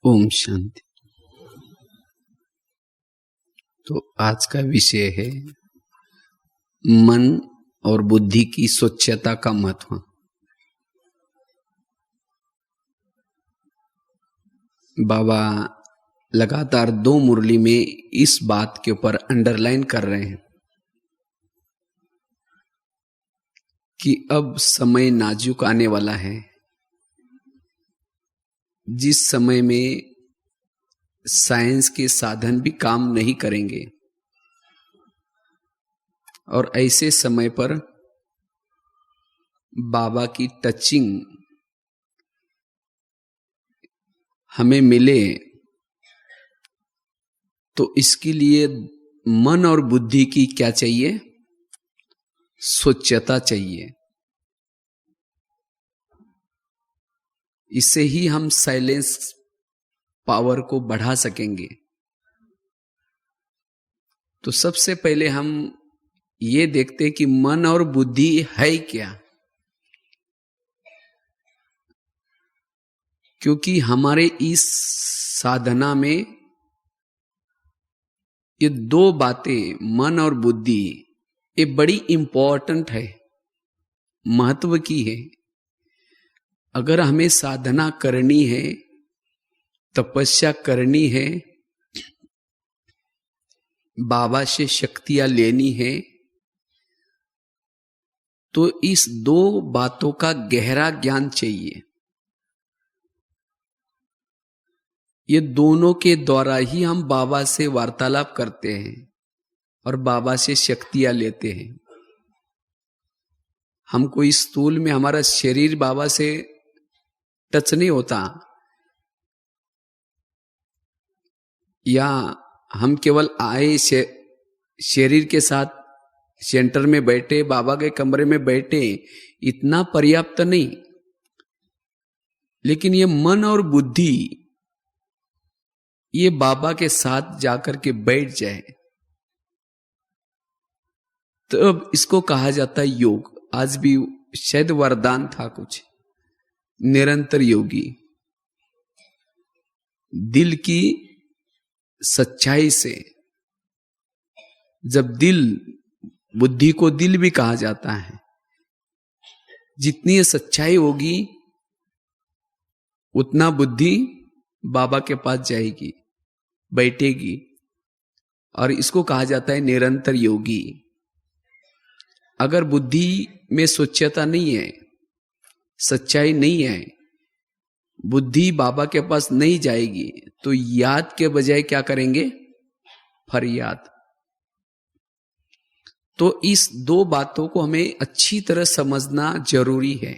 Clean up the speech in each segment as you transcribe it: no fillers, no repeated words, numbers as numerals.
ओम शांति। तो आज का विषय है मन और बुद्धि की स्वच्छता का महत्व। बाबा लगातार 2 मुरली में इस बात के ऊपर अंडरलाइन कर रहे हैं कि अब समय नाजुक आने वाला है, जिस समय में साइंस के साधन भी काम नहीं करेंगे और ऐसे समय पर बाबा की टचिंग हमें मिले, तो इसके लिए मन और बुद्धि की क्या चाहिए? स्वच्छता चाहिए। इससे ही हम साइलेंस पावर को बढ़ा सकेंगे। तो सबसे पहले हम ये देखते कि मन और बुद्धि है क्या, क्योंकि हमारे इस साधना में ये 2 बातें मन और बुद्धि ये बड़ी इंपॉर्टेंट है, महत्व की है। अगर हमें साधना करनी है, तपस्या करनी है, बाबा से शक्तियां लेनी है, तो इस 2 बातों का गहरा ज्ञान चाहिए। ये दोनों के द्वारा ही हम बाबा से वार्तालाप करते हैं और बाबा से शक्तियां लेते हैं। हमको इस स्थूल में हमारा शरीर बाबा से टच नहीं होता, या हम केवल आए शरीर के साथ सेंटर में बैठे, बाबा के कमरे में बैठे, इतना पर्याप्त नहीं। लेकिन ये मन और बुद्धि ये बाबा के साथ जाकर के बैठ जाए, तो अब इसको कहा जाता है योग। आज भी शायद वरदान था कुछ, निरंतर योगी। दिल की सच्चाई से, जब दिल, बुद्धि को दिल भी कहा जाता है, जितनी सच्चाई होगी उतना बुद्धि बाबा के पास जाएगी, बैठेगी, और इसको कहा जाता है निरंतर योगी। अगर बुद्धि में स्वच्छता नहीं है, सच्चाई नहीं है, बुद्धि बाबा के पास नहीं जाएगी, तो याद के बजाय क्या करेंगे? फरियाद। तो इस 2 बातों को हमें अच्छी तरह समझना जरूरी है।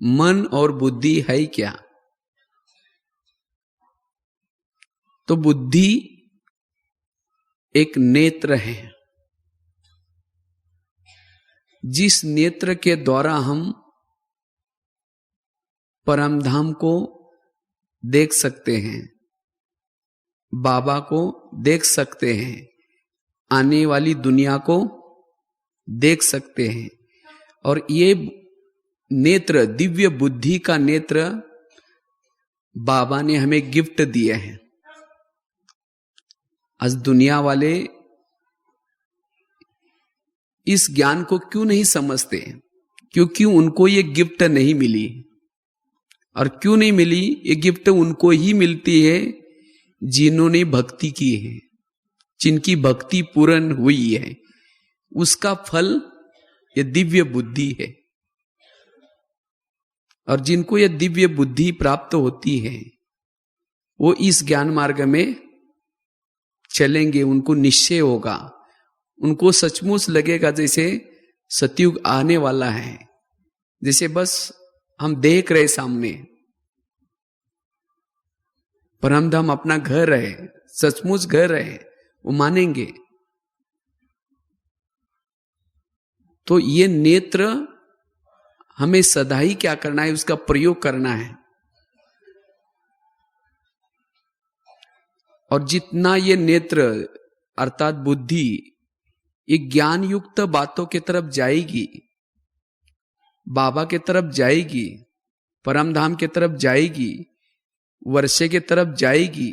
मन और बुद्धि है क्या? तो बुद्धि एक नेत्र है, जिस नेत्र के द्वारा हम परम धाम को देख सकते हैं, बाबा को देख सकते हैं, आने वाली दुनिया को देख सकते हैं। और ये नेत्र, दिव्य बुद्धि का नेत्र बाबा ने हमें गिफ्ट दिए हैं। आज दुनिया वाले इस ज्ञान को क्यों नहीं समझते? क्योंकि उनको ये गिफ्ट नहीं मिली। और क्यों नहीं मिली? ये गिफ्ट उनको ही मिलती है जिन्होंने भक्ति की है, जिनकी भक्ति पूर्ण हुई है। उसका फल ये दिव्य बुद्धि है। और जिनको ये दिव्य बुद्धि प्राप्त होती है, वो इस ज्ञान मार्ग में चलेंगे, उनको निश्चय होगा, उनको सचमुच लगेगा जैसे सतयुग आने वाला है। जैसे बस हम देख रहे सामने, परमधाम अपना घर है, सचमुच घर है, वो मानेंगे। तो ये नेत्र हमें सदा ही क्या करना है? उसका प्रयोग करना है। और जितना ये नेत्र अर्थात बुद्धि ये ज्ञान युक्त बातों की तरफ जाएगी, बाबा की तरफ जाएगी, परमधाम की तरफ जाएगी, वर्षे के तरफ जाएगी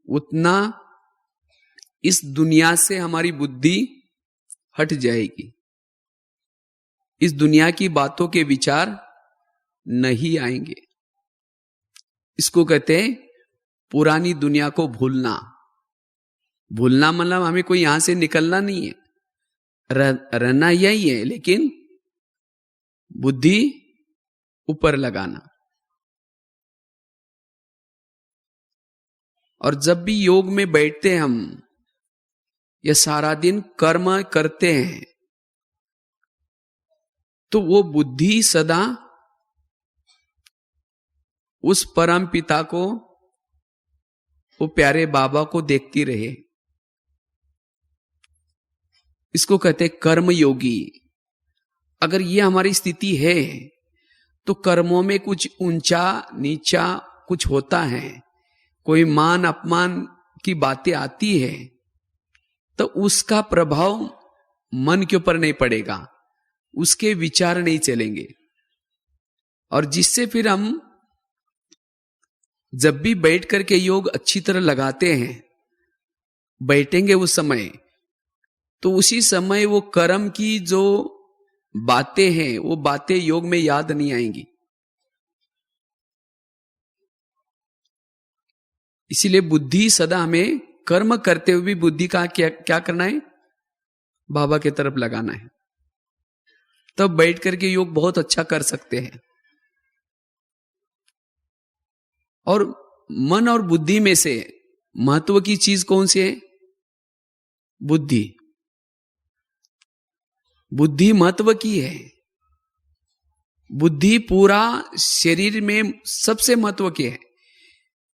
उतना इस दुनिया से हमारी बुद्धि हट जाएगी, इस दुनिया की बातों के विचार नहीं आएंगे। इसको कहते हैं पुरानी दुनिया को भूलना। भूलना मतलब हमें कोई यहां से निकलना नहीं है, रहना यही है, लेकिन बुद्धि ऊपर लगाना। और जब भी योग में बैठते हैं हम, या सारा दिन कर्म करते हैं, तो वो बुद्धि सदा उस परम पिता को, वो प्यारे बाबा को देखती रहे। इसको कहते हैं कर्म योगी। अगर ये हमारी स्थिति है तो कर्मों में कुछ ऊंचा नीचा कुछ होता है, कोई मान अपमान की बातें आती है, तो उसका प्रभाव मन के ऊपर नहीं पड़ेगा, उसके विचार नहीं चलेंगे। और जिससे फिर हम जब भी बैठ करके योग अच्छी तरह लगाते हैं, बैठेंगे उस समय, तो उसी समय वो कर्म की जो बातें हैं वो बातें योग में याद नहीं आएंगी। इसीलिए बुद्धि सदा हमें कर्म करते हुए भी बुद्धि का क्या करना है, बाबा की तरफ लगाना है। तब बैठ करके योग बहुत अच्छा कर सकते हैं। और मन और बुद्धि में से महत्व की चीज कौन सी है? बुद्धि। बुद्धि महत्व की है। बुद्धि पूरा शरीर में सबसे महत्व की है।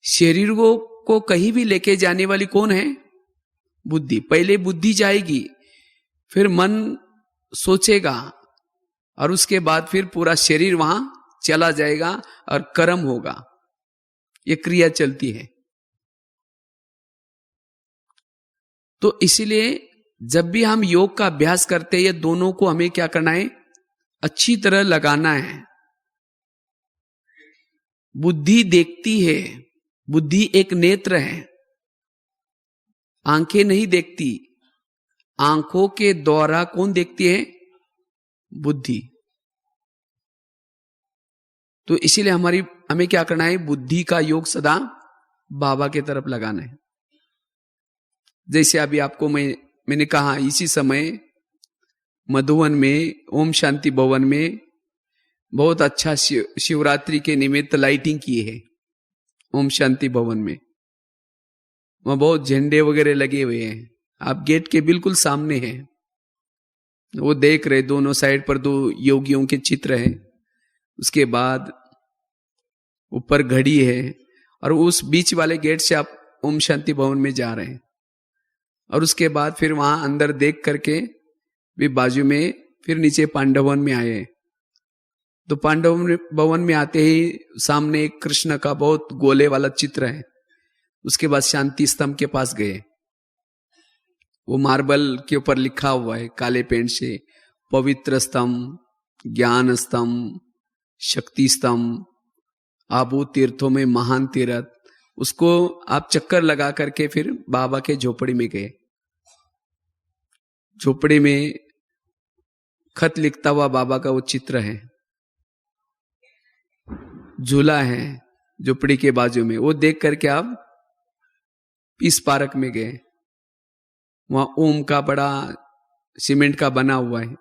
शरीर को कहीं भी लेके जाने वाली कौन है? बुद्धि। पहले बुद्धि जाएगी, फिर मन सोचेगा, और उसके बाद फिर पूरा शरीर वहां चला जाएगा और कर्म होगा। ये क्रिया चलती है। तो इसीलिए जब भी हम योग का अभ्यास करते हैं, ये दोनों को हमें क्या करना है? अच्छी तरह लगाना है। बुद्धि देखती है, बुद्धि एक नेत्र है, आंखें नहीं देखती। आंखों के द्वारा कौन देखती है? बुद्धि। तो इसीलिए हमें क्या करना है? बुद्धि का योग सदा बाबा की तरफ लगाना है। जैसे अभी आपको मैंने कहा, इसी समय मधुवन में ओम शांति भवन में बहुत अच्छा शिवरात्रि के निमित्त लाइटिंग की है। ओम शांति भवन में वहां बहुत झंडे वगैरह लगे हुए हैं। आप गेट के बिल्कुल सामने हैं, वो देख रहे, दोनों साइड पर 2 योगियों के चित्र हैं। उसके बाद ऊपर घड़ी है, और उस बीच वाले गेट से आप ओम शांति भवन में जा रहे हैं। और उसके बाद फिर वहां अंदर देख करके भी बाजू में फिर नीचे पांडव भवन में आए। तो पांडव भवन में आते ही सामने एक कृष्ण का बहुत गोले वाला चित्र है। उसके बाद शांति स्तंभ के पास गए। वो मार्बल के ऊपर लिखा हुआ है काले पेंट से, पवित्र स्तंभ, ज्ञान स्तंभ, शक्ति स्तंभ, आबू तीर्थों में महान तीर्थ। उसको आप चक्कर लगा करके फिर बाबा के झोपड़ी में गए। झोपड़ी में खत लिखता हुआ बाबा का वो चित्र है, झूला है झोपड़ी के बाजू में। वो देख करके आप पीस पार्क में गए। वहां ओम का बड़ा सीमेंट का बना हुआ है।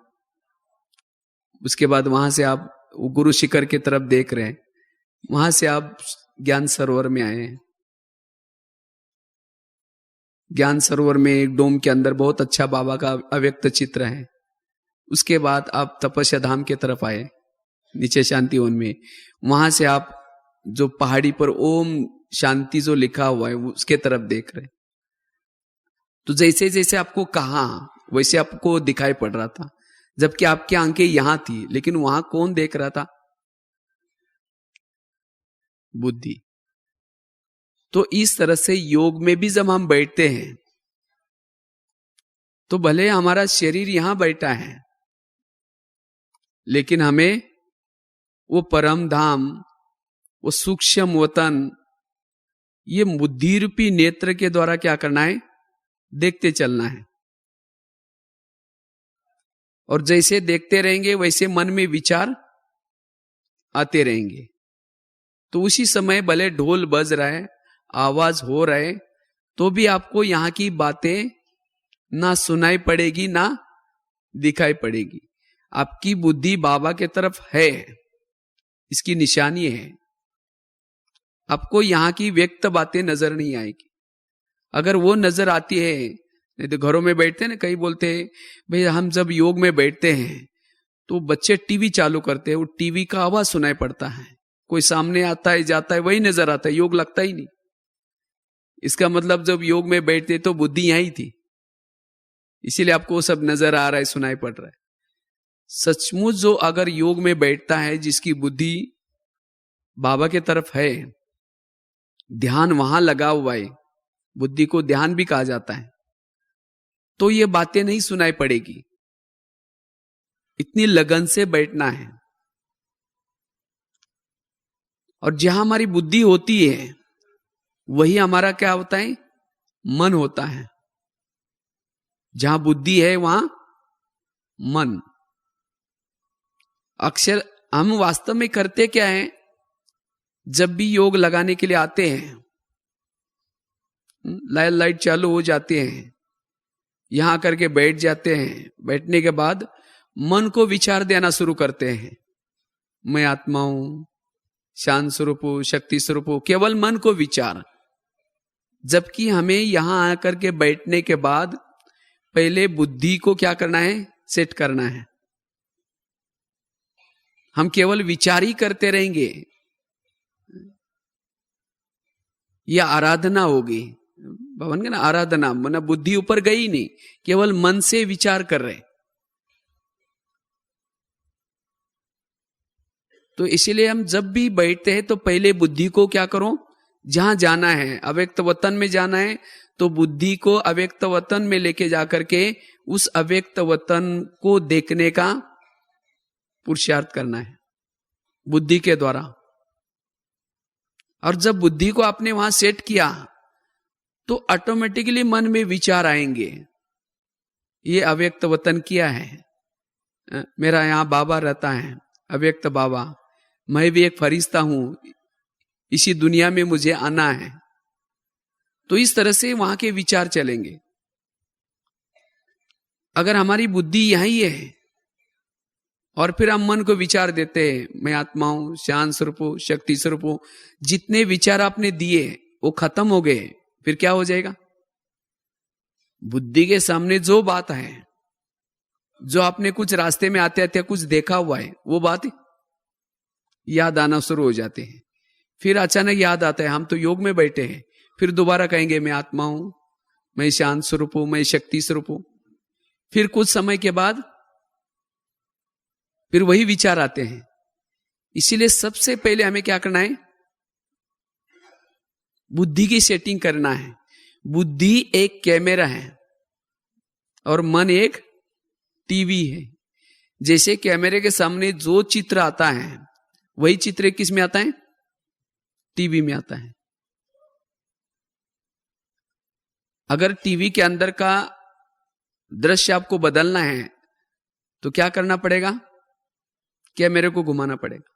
उसके बाद वहां से आप गुरु शिखर की तरफ देख रहे हैं। वहां से आप ज्ञान सरोवर में आए। ज्ञान सरोवर में एक डोम के अंदर बहुत अच्छा बाबा का अव्यक्त चित्र है। उसके बाद आप तपस्या धाम की तरफ आए, नीचे शांति वन में। वहां से आप जो पहाड़ी पर ओम शांति जो लिखा हुआ है उसके तरफ देख रहे। तो जैसे जैसे आपको कहा वैसे आपको दिखाई पड़ रहा था, जबकि आपकी आंखें यहां थी, लेकिन वहां कौन देख रहा था? बुद्धि। तो इस तरह से योग में भी जब हम बैठते हैं तो भले हमारा शरीर यहां बैठा है, लेकिन हमें वो परम धाम, वो सूक्ष्म वतन, ये बुद्धि रूपी नेत्र के द्वारा क्या करना है, देखते चलना है। और जैसे देखते रहेंगे वैसे मन में विचार आते रहेंगे। तो उसी समय भले ढोल बज रहा है, आवाज हो रहा है, तो भी आपको यहां की बातें ना सुनाई पड़ेगी ना दिखाई पड़ेगी। आपकी बुद्धि बाबा के तरफ है, इसकी निशानी है। आपको यहां की व्यक्त बातें नजर नहीं आएगी। अगर वो नजर आती है, नहीं तो घरों में बैठते हैं ना, कई बोलते हैं भाई हम जब योग में बैठते हैं तो बच्चे टीवी चालू करते हैं, वो टीवी का आवाज सुनाई पड़ता है, कोई सामने आता है जाता है वही नजर आता है, योग लगता ही नहीं। इसका मतलब जब योग में बैठते तो बुद्धि यहीं थी, इसीलिए आपको वो सब नजर आ रहा है, सुनाई पड़ रहा है। सचमुच जो अगर योग में बैठता है, जिसकी बुद्धि बाबा के तरफ है, ध्यान वहां लगा हुआ है, बुद्धि को ध्यान भी कहा जाता है, तो ये बातें नहीं सुनाई पड़ेगी। इतनी लगन से बैठना है। और जहां हमारी बुद्धि होती है वही हमारा क्या होता है, मन होता है। जहां बुद्धि है वहां मन। अक्षर हम वास्तव में करते क्या है, जब भी योग लगाने के लिए आते हैं, लाइट चालू हो जाते हैं, यहां करके बैठ जाते हैं। बैठने के बाद मन को विचार देना शुरू करते हैं, मैं आत्मा हूं, शांत स्वरूप हूं, शक्ति स्वरूप हूं, केवल मन को विचार। जबकि हमें यहां आकर के बैठने के बाद पहले बुद्धि को क्या करना है, सेट करना है। हम केवल विचार ही करते रहेंगे, यह आराधना होगी। भवन के ना आराधना, मतलब बुद्धि ऊपर गई नहीं, केवल मन से विचार कर रहे। तो इसीलिए हम जब भी बैठते हैं तो पहले बुद्धि को क्या करो, जहां जाना है, अव्यक्त वतन में जाना है, तो बुद्धि को अव्यक्त वतन में लेके जाकर के उस अव्यक्त वतन को देखने का पुरुषार्थ करना है बुद्धि के द्वारा। और जब बुद्धि को आपने वहां सेट किया तो ऑटोमेटिकली मन में विचार आएंगे, ये अव्यक्त वतन किया है, मेरा यहां बाबा रहता है, अव्यक्त बाबा, मैं भी एक फरिश्ता हूं, इसी दुनिया में मुझे आना है। तो इस तरह से वहां के विचार चलेंगे। अगर हमारी बुद्धि यही है और फिर हम मन को विचार देते हैं, मैं आत्मा हूं, शांत स्वरूप हूं, शक्ति स्वरूप हूं, जितने विचार आपने दिए वो खत्म हो गए, फिर क्या हो जाएगा, बुद्धि के सामने जो बात है, जो आपने कुछ रास्ते में आते आते कुछ देखा हुआ है, वो बात याद आना शुरू हो जाते हैं। फिर अचानक याद आता है हम तो योग में बैठे हैं, फिर दोबारा कहेंगे मैं आत्मा हूं, मैं शांत स्वरूप हूं, मैं शक्ति स्वरूप हूं। फिर कुछ समय के बाद फिर वही विचार आते हैं। इसीलिए सबसे पहले हमें क्या करना है, बुद्धि की सेटिंग करना है। बुद्धि एक कैमरा है और मन एक टीवी है। जैसे कैमरे के सामने जो चित्र आता है वही चित्र किस में आता है, टीवी में आता है। अगर टीवी के अंदर का दृश्य आपको बदलना है तो क्या करना पड़ेगा, कैमरे को घुमाना पड़ेगा।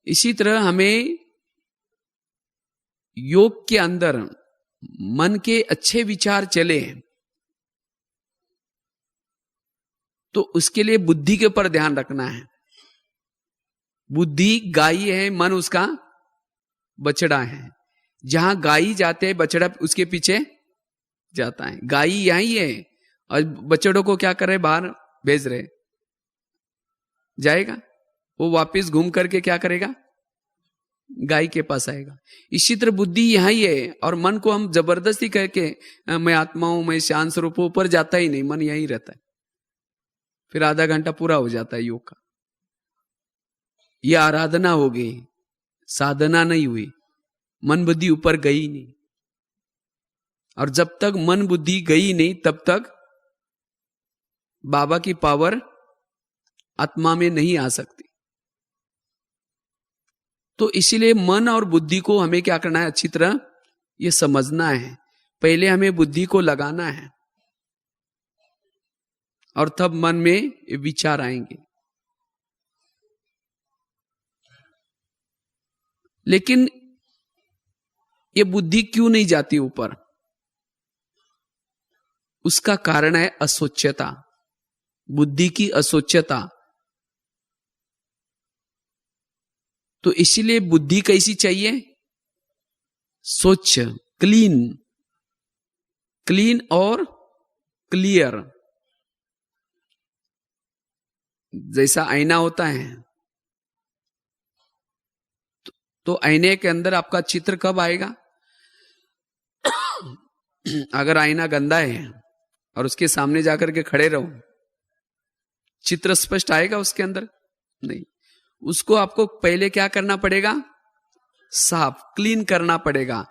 इसी तरह हमें योग के अंदर मन के अच्छे विचार चले तो उसके लिए बुद्धि के ऊपर ध्यान रखना है। बुद्धि गाय है, मन उसका बछड़ा है। जहां गाय जाते हैं बछड़ा उसके पीछे जाता है। गाय यही है और बछड़ों को क्या कर रहे, बाहर भेज रहे, जाएगा वो वापस घूम करके क्या करेगा, गाय के पास आएगा। इसी तरह बुद्धि यही है और मन को हम जबरदस्ती करके मैं आत्मा हूं, मैं शांत स्वरूप, ऊपर जाता ही नहीं, मन यही रहता है। फिर आधा घंटा पूरा हो जाता है योग का। यह आराधना हो गई, साधना नहीं हुई, मन बुद्धि ऊपर गई नहीं। और जब तक मन बुद्धि गई नहीं तब तक बाबा की पावर आत्मा में नहीं आ सकती। तो इसीलिए मन और बुद्धि को हमें क्या करना है, अच्छी तरह ये समझना है। पहले हमें बुद्धि को लगाना है और तब मन में विचार आएंगे। लेकिन ये बुद्धि क्यों नहीं जाती ऊपर? उसका कारण है असोच्यता, बुद्धि की असोच्यता। तो इसीलिए बुद्धि कैसी चाहिए? स्वच्छ, क्लीन, क्लीन और क्लियर। जैसा आईना होता है तो आईने के अंदर आपका चित्र कब आएगा? अगर आईना गंदा है और उसके सामने जाकर के खड़े रहो, चित्र स्पष्ट आएगा उसके अंदर? नहीं। उसको आपको पहले क्या करना पड़ेगा? साफ, क्लीन करना पड़ेगा।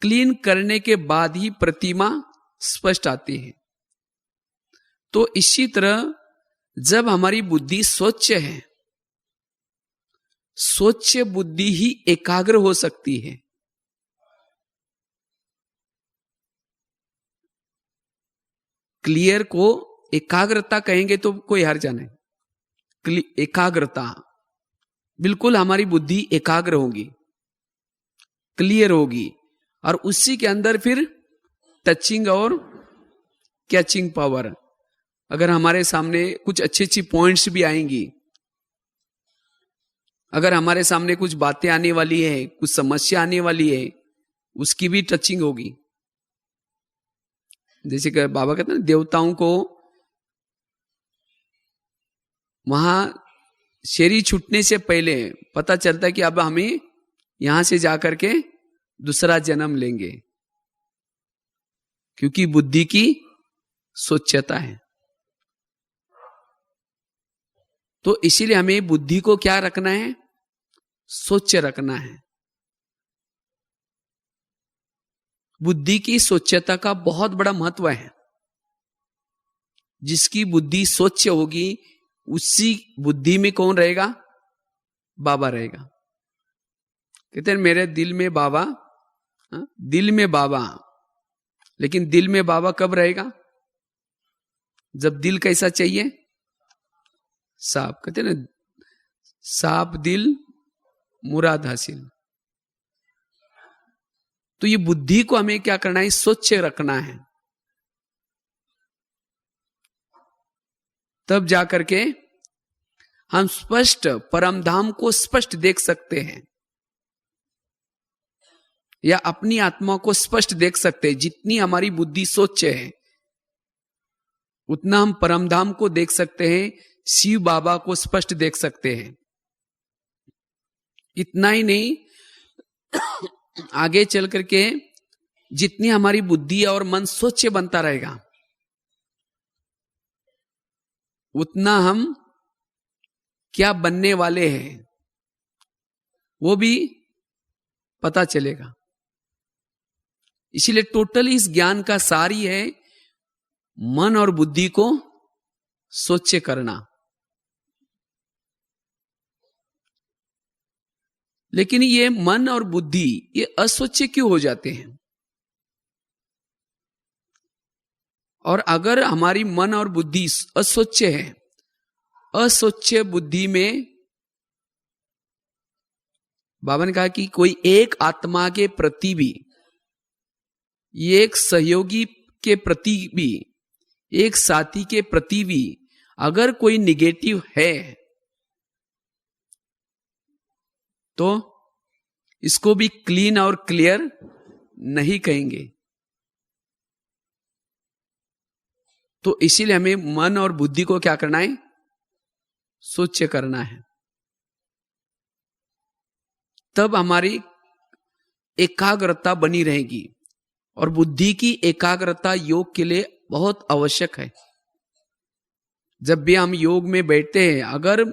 क्लीन करने के बाद ही प्रतिमा स्पष्ट आती है। तो इसी तरह जब हमारी बुद्धि स्वच्छ है, स्वच्छ बुद्धि ही एकाग्र हो सकती है। क्लियर को एकाग्रता कहेंगे तो कोई हर्ज नहीं। एकाग्रता, बिल्कुल हमारी बुद्धि एकाग्र होगी, क्लियर होगी, और उसी के अंदर फिर टचिंग और कैचिंग पावर। अगर हमारे सामने कुछ अच्छी अच्छी पॉइंट्स भी आएंगी, अगर हमारे सामने कुछ बातें आने वाली है, कुछ समस्या आने वाली है, उसकी भी टचिंग होगी। जैसे कि बाबा कहते हैं देवताओं को वहां शरीर छूटने से पहले पता चलता है कि अब हमें यहां से जाकर के दूसरा जन्म लेंगे, क्योंकि बुद्धि की स्वच्छता है। तो इसीलिए हमें बुद्धि को क्या रखना है? स्वच्छ रखना है। बुद्धि की स्वच्छता का बहुत बड़ा महत्व है। जिसकी बुद्धि स्वच्छ होगी उसी बुद्धि में कौन रहेगा? बाबा रहेगा। कहते हैं मेरे दिल में बाबा, दिल में बाबा। लेकिन दिल में बाबा कब रहेगा? जब दिल कैसा चाहिए? साफ। कहते हैं ना, साफ दिल मुराद हासिल। तो ये बुद्धि को हमें क्या करना है? स्वच्छ रखना है। तब जाकर के हम स्पष्ट परम धाम को स्पष्ट देख सकते हैं, या अपनी आत्मा को स्पष्ट देख सकते हैं। जितनी हमारी बुद्धि स्वच्छ है उतना हम परम धाम को देख सकते हैं, शिव बाबा को स्पष्ट देख सकते हैं। इतना ही नहीं, आगे चल करके जितनी हमारी बुद्धि और मन स्वच्छ बनता रहेगा उतना हम क्या बनने वाले हैं वो भी पता चलेगा। इसीलिए टोटल इस ज्ञान का सार ही है मन और बुद्धि को स्वच्छ करना। लेकिन ये मन और बुद्धि ये अस्वच्छ क्यों हो जाते हैं? और अगर हमारी मन और बुद्धि अस्वच्छ है, अस्वच्छ बुद्धि में बाबा ने कहा कि कोई एक आत्मा के प्रति भी, एक सहयोगी के प्रति भी, एक साथी के प्रति भी अगर कोई निगेटिव है तो इसको भी क्लीन और क्लियर नहीं कहेंगे। तो इसीलिए हमें मन और बुद्धि को क्या करना है? स्वच्छ करना है। तब हमारी एकाग्रता बनी रहेगी। और बुद्धि की एकाग्रता योग के लिए बहुत आवश्यक है। जब भी हम योग में बैठते हैं, अगर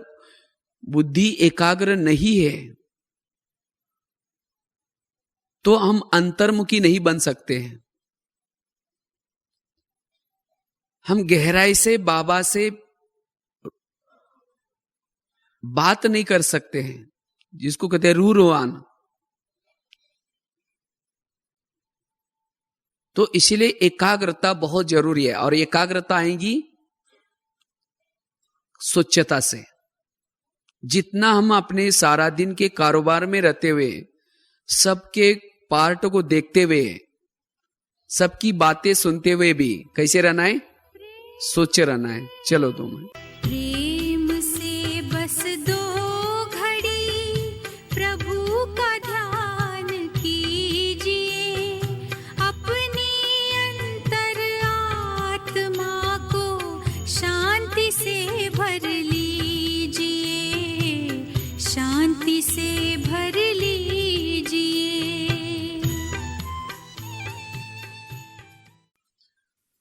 बुद्धि एकाग्र नहीं है तो हम अंतर्मुखी नहीं बन सकते हैं। हम गहराई से बाबा से बात नहीं कर सकते हैं। जिसको कहते हैं रूरोवान। तो इसीलिए एकाग्रता बहुत जरूरी है, और एकाग्रता आएगी स्वच्छता से। जितना हम अपने सारा दिन के कारोबार में रहते हुए सबके पार्ट को देखते हुए सबकी बातें सुनते हुए भी कैसे रहना है, सोचे रहना है। चलो तुम प्रेम से बस दो घड़ी प्रभु का ध्यान कीजिए, अपनी अंतर आत्मा को शांति से भर लीजिए, शांति से भर लीजिए।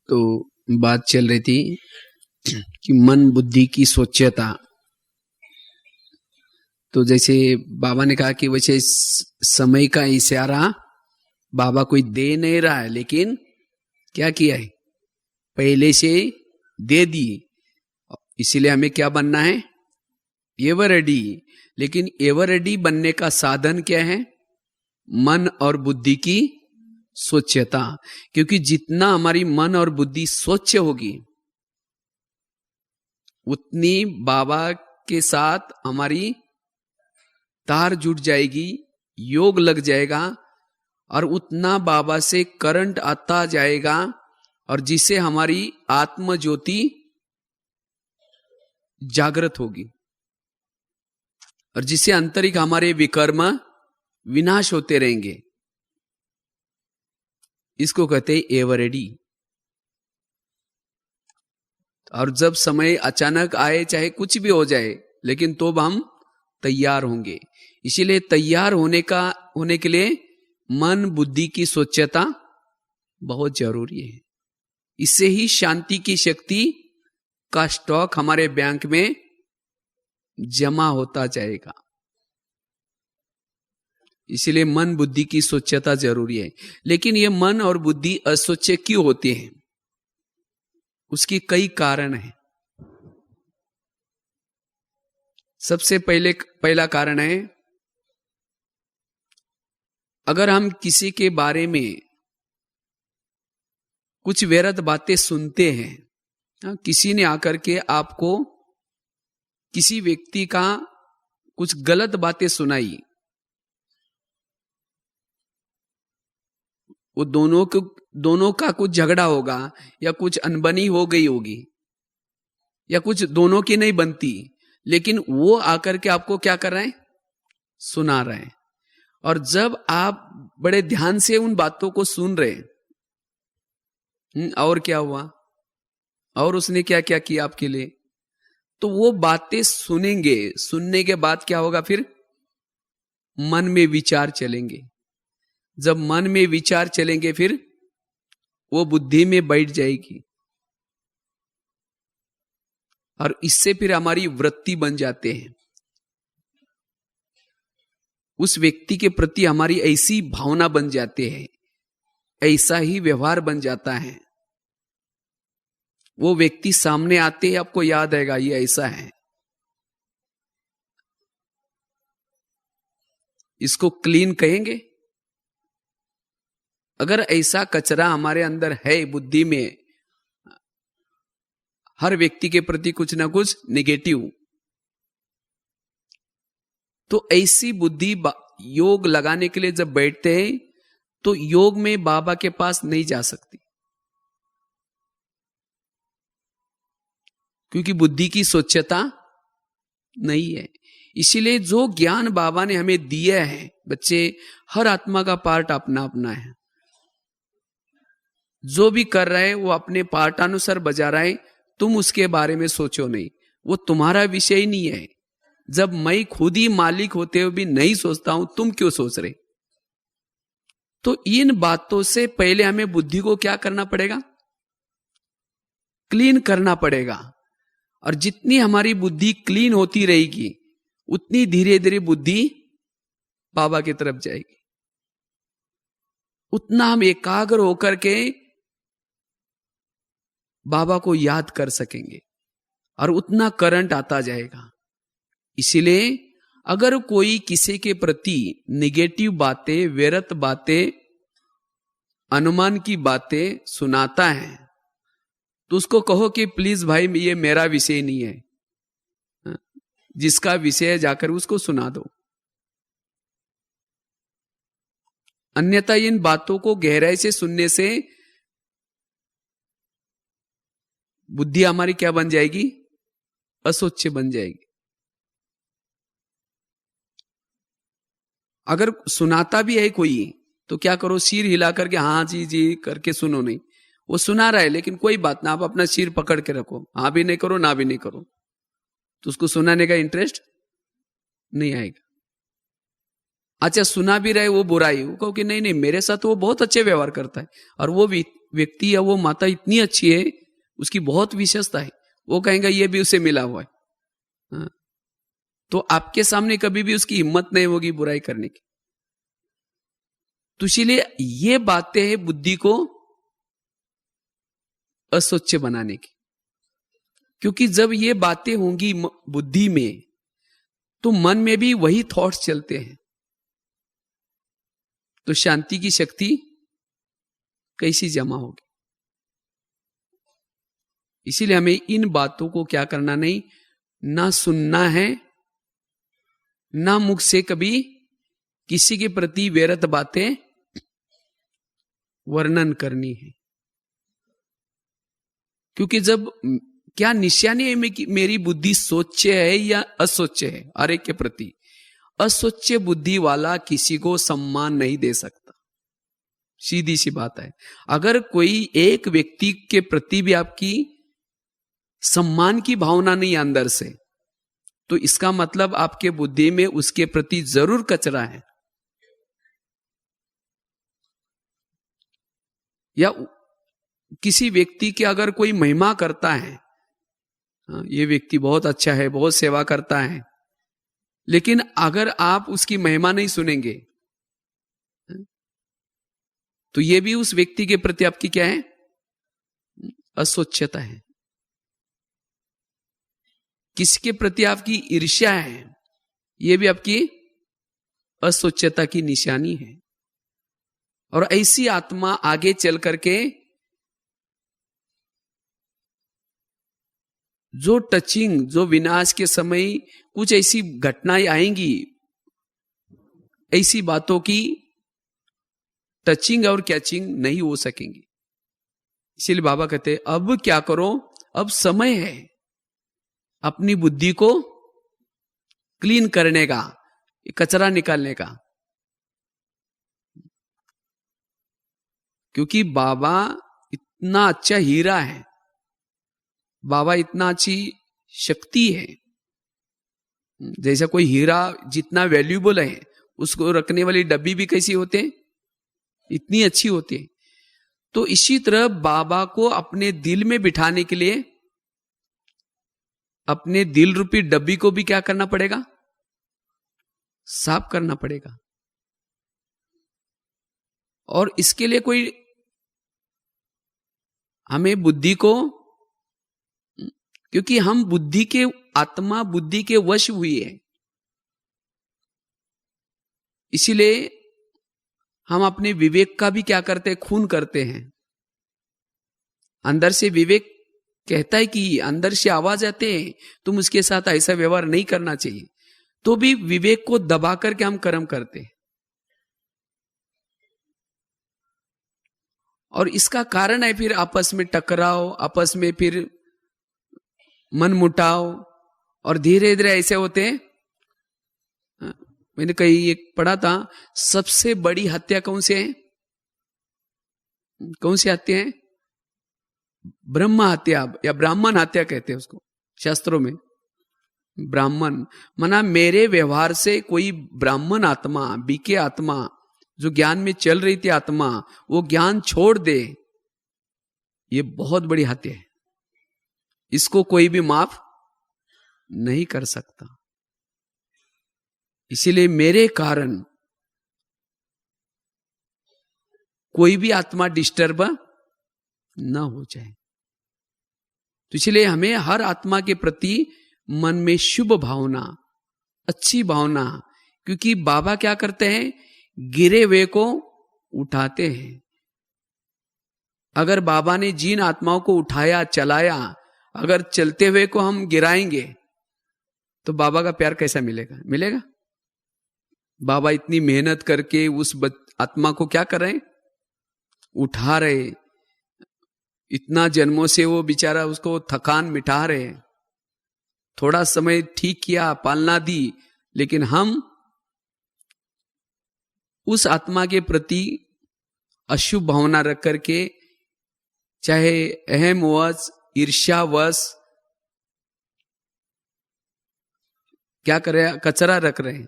तो बात चल रही थी कि मन बुद्धि की स्वच्छता। तो जैसे बाबा ने कहा कि वैसे समय का इशारा बाबा कोई दे नहीं रहा है, लेकिन क्या किया है, पहले से दे दी। इसीलिए हमें क्या बनना है, एवर रेडी। लेकिन एवर रेडी बनने का साधन क्या है, मन और बुद्धि की स्वच्छता। क्योंकि जितना हमारी मन और बुद्धि स्वच्छ होगी उतनी बाबा के साथ हमारी तार जुट जाएगी, योग लग जाएगा, और उतना बाबा से करंट आता जाएगा, और जिससे हमारी आत्म ज्योति जागृत होगी, और जिससे आंतरिक हमारे विकर्म विनाश होते रहेंगे। इसको कहते हैं एवर रेडी। और जब समय अचानक आए, चाहे कुछ भी हो जाए, लेकिन तो हम तैयार होंगे। इसीलिए तैयार होने के लिए मन बुद्धि की स्वच्छता बहुत जरूरी है। इससे ही शांति की शक्ति का स्टॉक हमारे बैंक में जमा होता जाएगा। इसीलिए मन बुद्धि की स्वच्छता जरूरी है। लेकिन ये मन और बुद्धि अस्वच्छ क्यों होती है, उसकी कई कारण हैं। सबसे पहला कारण है, अगर हम किसी के बारे में कुछ व्यर्थ बातें सुनते हैं, किसी ने आकर के आपको किसी व्यक्ति का कुछ गलत बातें सुनाई, वो दोनों का कुछ झगड़ा होगा, या कुछ अनबनी हो गई होगी, या कुछ दोनों की नहीं बनती, लेकिन वो आकर के आपको क्या कर रहे हैं, सुना रहे हैं। और जब आप बड़े ध्यान से उन बातों को सुन रहे हैं, और क्या हुआ, और उसने क्या क्या किया आपके लिए, तो वो बातें सुनेंगे। सुनने के बाद क्या होगा, फिर मन में विचार चलेंगे। जब मन में विचार चलेंगे, फिर वो बुद्धि में बैठ जाएगी, और इससे फिर हमारी वृत्ति बन जाते हैं। उस व्यक्ति के प्रति हमारी ऐसी भावना बन जाती है, ऐसा ही व्यवहार बन जाता है। वो व्यक्ति सामने आते ही आपको याद आएगा ये ऐसा है। इसको क्लीन कहेंगे। अगर ऐसा कचरा हमारे अंदर है बुद्धि में, हर व्यक्ति के प्रति कुछ ना कुछ नेगेटिव, तो ऐसी बुद्धि योग लगाने के लिए जब बैठते हैं, तो योग में बाबा के पास नहीं जा सकती, क्योंकि बुद्धि की स्वच्छता नहीं है। इसीलिए जो ज्ञान बाबा ने हमें दिया है, बच्चे, हर आत्मा का पार्ट अपना अपना है। जो भी कर रहा है वो अपने पार्टानुसार बजा रहा है, तुम उसके बारे में सोचो नहीं, वो तुम्हारा विषय नहीं है। जब मैं खुद ही मालिक होते हुए भी नहीं सोचता हूं, तुम क्यों सोच रहे? तो इन बातों से पहले हमें बुद्धि को क्या करना पड़ेगा, क्लीन करना पड़ेगा। और जितनी हमारी बुद्धि क्लीन होती रहेगी, उतनी धीरे धीरे बुद्धि बाबा की तरफ जाएगी, उतना हम एकाग्र होकर के बाबा को याद कर सकेंगे, और उतना करंट आता जाएगा। इसीलिए अगर कोई किसी के प्रति निगेटिव बातें, व्यर्थ बातें, अनुमान की बातें सुनाता है तो उसको कहो कि प्लीज भाई ये मेरा विषय नहीं है, जिसका विषय है जाकर उसको सुना दो। अन्यथा इन बातों को गहराई से सुनने से बुद्धि हमारी क्या बन जाएगी? असोच्य बन जाएगी। अगर सुनाता भी है कोई तो क्या करो, सिर हिला करके हाँ जी जी करके सुनो नहीं। वो सुना रहा है लेकिन कोई बात ना, आप अपना सिर पकड़ के रखो, हाँ भी नहीं करो ना भी नहीं करो, तो उसको सुनाने का इंटरेस्ट नहीं आएगा। अच्छा सुना भी रहे वो बुराई, वो कहो कि नहीं नहीं मेरे साथ वो बहुत अच्छे व्यवहार करता है और वो व्यक्ति या वो माता इतनी अच्छी है, उसकी बहुत विशेषता है, वो कहेंगे ये भी उसे मिला हुआ है। हाँ। तो आपके सामने कभी भी उसकी हिम्मत नहीं होगी बुराई करने की। तो इसीलिए ये बातें हैं बुद्धि को असोच्य बनाने की, क्योंकि जब ये बातें होंगी बुद्धि में तो मन में भी वही थॉट्स चलते हैं, तो शांति की शक्ति कैसी जमा होगी। इसीलिए हमें इन बातों को क्या करना नहीं, ना सुनना है, ना मुख से कभी किसी के प्रति व्यर्थ बातें वर्णन करनी है। क्योंकि जब क्या निशानी है कि मेरी बुद्धि सोच्य है या असोच्य है, हर एक के प्रति असोच्य बुद्धि वाला किसी को सम्मान नहीं दे सकता। सीधी सी बात है। अगर कोई एक व्यक्ति के प्रति भी आपकी सम्मान की भावना नहीं अंदर से, तो इसका मतलब आपके बुद्धि में उसके प्रति जरूर कचरा है। या किसी व्यक्ति की अगर कोई महिमा करता है, ये व्यक्ति बहुत अच्छा है, बहुत सेवा करता है, लेकिन अगर आप उसकी महिमा नहीं सुनेंगे तो ये भी उस व्यक्ति के प्रति आपकी क्या है? असोच्यता है। किसके प्रति आपकी ईर्ष्या है, ये भी आपकी असोच्यता की निशानी है। और ऐसी आत्मा आगे चल करके जो टचिंग, जो विनाश के समय कुछ ऐसी घटनाएं आएंगी, ऐसी बातों की टचिंग और कैचिंग नहीं हो सकेंगी। इसलिए बाबा कहते हैं अब क्या करो, अब समय है अपनी बुद्धि को क्लीन करने का, कचरा निकालने का। क्योंकि बाबा इतना अच्छा हीरा है, बाबा इतना अच्छी शक्ति है। जैसा कोई हीरा जितना वैल्यूएबल है, उसको रखने वाली डब्बी भी कैसी होते हैं, इतनी अच्छी होती है। तो इसी तरह बाबा को अपने दिल में बिठाने के लिए अपने दिल रूपी डब्बी को भी क्या करना पड़ेगा? साफ करना पड़ेगा। और इसके लिए कोई हमें बुद्धि को, क्योंकि हम बुद्धि के आत्मा बुद्धि के वश हुई है, इसीलिए हम अपने विवेक का भी क्या करते हैं? खून करते हैं। अंदर से विवेक कहता है कि अंदर से आवाज आते हैं तुम उसके साथ ऐसा व्यवहार नहीं करना चाहिए, तो भी विवेक को दबा करके हम कर्म करते हैं। और इसका कारण है फिर आपस में टकराव, आपस में फिर मनमुटाव, और धीरे धीरे ऐसे होते हैं। मैंने कहीं एक पढ़ा था, सबसे बड़ी हत्या कौन से है? कौन सी हत्या है? ब्रह्म हत्या या ब्राह्मण हत्या कहते हैं उसको शास्त्रों में। ब्राह्मण माना मेरे व्यवहार से कोई ब्राह्मण आत्मा, बीके आत्मा, जो ज्ञान में चल रही थी आत्मा, वो ज्ञान छोड़ दे, ये बहुत बड़ी हत्या है। इसको कोई भी माफ नहीं कर सकता। इसीलिए मेरे कारण कोई भी आत्मा डिस्टर्ब ना हो जाए। तो इसलिए हमें हर आत्मा के प्रति मन में शुभ भावना अच्छी भावना, क्योंकि बाबा क्या करते हैं, गिरे हुए को उठाते हैं। अगर बाबा ने जिन आत्माओं को उठाया, चलाया, अगर चलते हुए को हम गिराएंगे तो बाबा का प्यार कैसा मिलेगा? मिलेगा? बाबा इतनी मेहनत करके उस आत्मा को क्या कर रहे हैं, उठा रहे, इतना जन्मों से वो बेचारा उसको थकान मिटा रहे, थोड़ा समय ठीक किया, पालना दी, लेकिन हम उस आत्मा के प्रति अशुभ भावना रख करके, चाहे अहमवश, ईर्ष्यावश क्या कर रहे हैं, कचरा रख रहे हैं,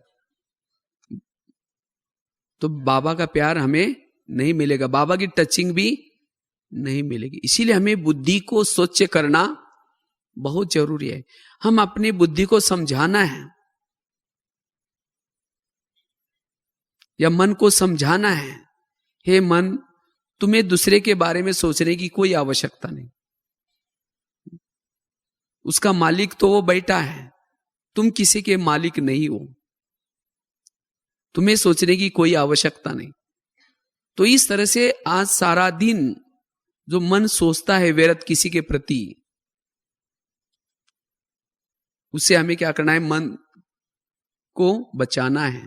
तो बाबा का प्यार हमें नहीं मिलेगा, बाबा की टचिंग भी नहीं मिलेगी। इसीलिए हमें बुद्धि को स्वच्छ करना बहुत जरूरी है। हम अपनी बुद्धि को समझाना है या मन को समझाना है, हे मन, तुम्हें दूसरे के बारे में सोचने की कोई आवश्यकता नहीं, उसका मालिक तो वो बैठा है, तुम किसी के मालिक नहीं हो, तुम्हें सोचने की कोई आवश्यकता नहीं। तो इस तरह से आज सारा दिन जो मन सोचता है व्यर्थ किसी के प्रति, उससे हमें क्या करना है, मन को बचाना है।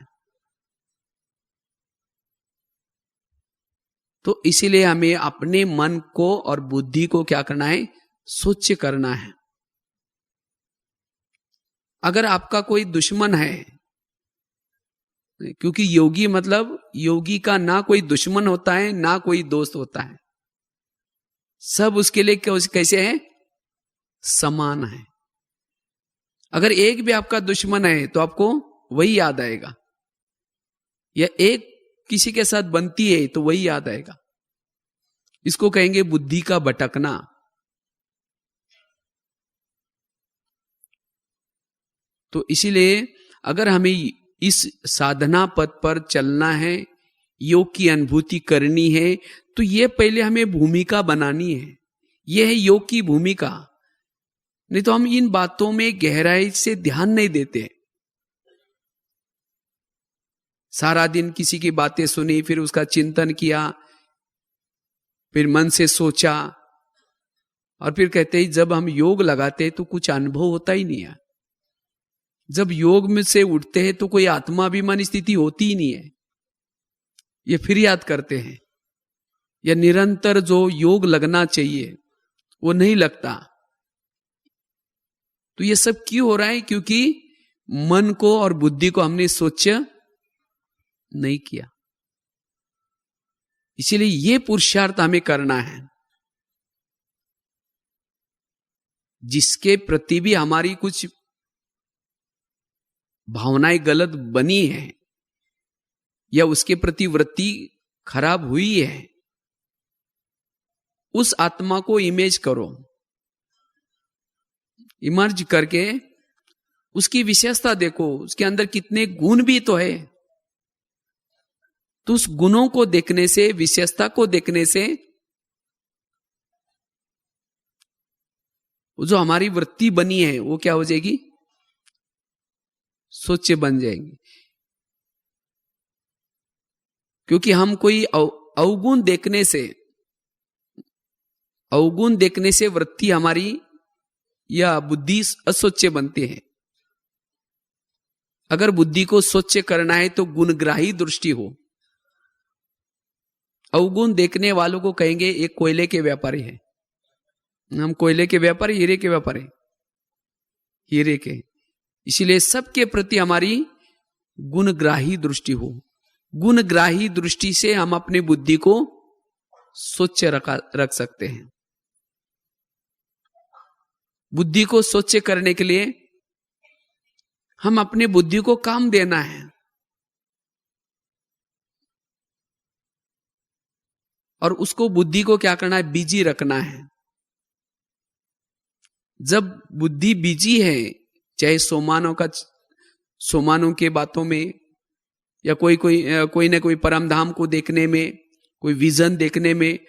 तो इसीलिए हमें अपने मन को और बुद्धि को क्या करना है, स्वच्छ करना है। अगर आपका कोई दुश्मन है, क्योंकि योगी मतलब योगी का ना कोई दुश्मन होता है ना कोई दोस्त होता है, सब उसके लिए कैसे है, समान है। अगर एक भी आपका दुश्मन है तो आपको वही याद आएगा, या एक किसी के साथ बनती है तो वही याद आएगा। इसको कहेंगे बुद्धि का भटकना। तो इसीलिए अगर हमें इस साधना पथ पर चलना है, योग की अनुभूति करनी है, तो ये पहले हमें भूमिका बनानी है। यह है योग की भूमिका। नहीं तो हम इन बातों में गहराई से ध्यान नहीं देते। सारा दिन किसी की बातें सुनी, फिर उसका चिंतन किया, फिर मन से सोचा, और फिर कहते हैं जब हम योग लगाते हैं तो कुछ अनुभव होता ही नहीं है। जब योग में से उठते हैं तो कोई आत्माभिमानी स्थिति होती ही नहीं है, ये फिर याद करते हैं। या निरंतर जो योग लगना चाहिए वो नहीं लगता। तो ये सब क्यों हो रहा है? क्योंकि मन को और बुद्धि को हमने स्वच्छ नहीं किया। इसीलिए ये पुरुषार्थ हमें करना है। जिसके प्रति भी हमारी कुछ भावनाएं गलत बनी है या उसके प्रति वृत्ति खराब हुई है, उस आत्मा को इमेज करो, इमर्ज करके उसकी विशेषता देखो, उसके अंदर कितने गुण भी तो है। तो उस गुणों को देखने से, विशेषता को देखने से जो हमारी वृत्ति बनी है वो क्या हो जाएगी, स्वच्छ बन जाएंगी। क्योंकि हम कोई अवगुण देखने से वृत्ति हमारी या बुद्धि अस्वच्छ बनती है। अगर बुद्धि को स्वच्छ करना है तो गुणग्राही दृष्टि हो। अवगुण देखने वालों को कहेंगे एक कोयले के व्यापारी है। हम कोयले के व्यापारी, हीरे के व्यापारी, हीरे के। इसीलिए सबके प्रति हमारी गुणग्राही दृष्टि हो। गुणग्राही दृष्टि से हम अपनी बुद्धि को स्वच्छ रख सकते हैं। बुद्धि को स्वच्छ करने के लिए हम अपनी बुद्धि को काम देना है, और उसको बुद्धि को क्या करना है, बिजी रखना है। जब बुद्धि बिजी है, चाहे सोमानों के बातों में, या कोई ना कोई परम धाम को देखने में, कोई विजन देखने में,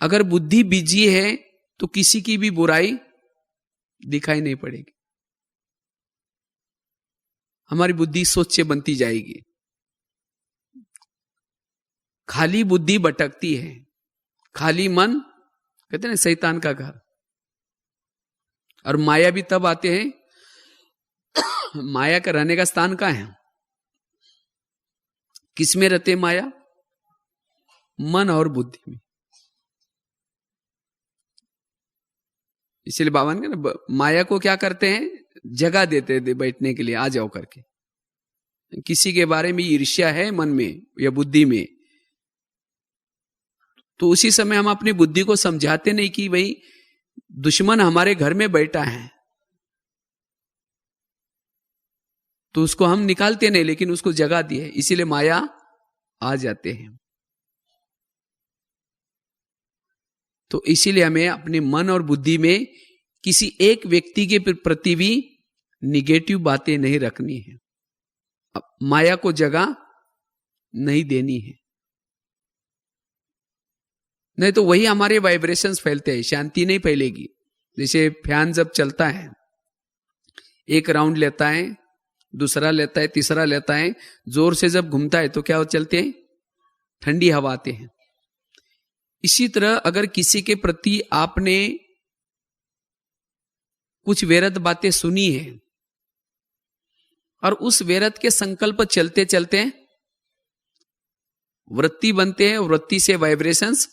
अगर बुद्धि बिजी है तो किसी की भी बुराई दिखाई नहीं पड़ेगी। हमारी बुद्धि सोच से बनती जाएगी। खाली बुद्धि भटकती है, खाली मन कहते हैं शैतान का घर। और माया भी तब आते हैं, माया का रहने का स्थान कहाँ है? किसमें रहते माया? मन और बुद्धि में। इसलिए बाबा ने ना माया को क्या करते हैं, जगह देते थे बैठने के लिए, आ जाओ करके। किसी के बारे में ईर्ष्या है मन में या बुद्धि में, तो उसी समय हम अपनी बुद्धि को समझाते नहीं कि भाई दुश्मन हमारे घर में बैठा है, तो उसको हम निकालते नहीं, लेकिन उसको जगह दी है, इसीलिए माया आ जाते हैं। तो इसीलिए हमें अपने मन और बुद्धि में किसी एक व्यक्ति के प्रति भी निगेटिव बातें नहीं रखनी है, अब माया को जगह नहीं देनी है, नहीं तो वही हमारे वाइब्रेशंस फैलते हैं, शांति नहीं फैलेगी। जैसे फैन जब चलता है, एक राउंड लेता है, दूसरा लेता है, तीसरा लेता है, जोर से जब घूमता है तो क्या चलते हैं, ठंडी हवा आते हैं। इसी तरह अगर किसी के प्रति आपने कुछ व्यर्थ बातें सुनी है और उस व्यर्थ के संकल्प चलते चलते वृत्ति बनते हैं, वृत्ति से वाइब्रेशंस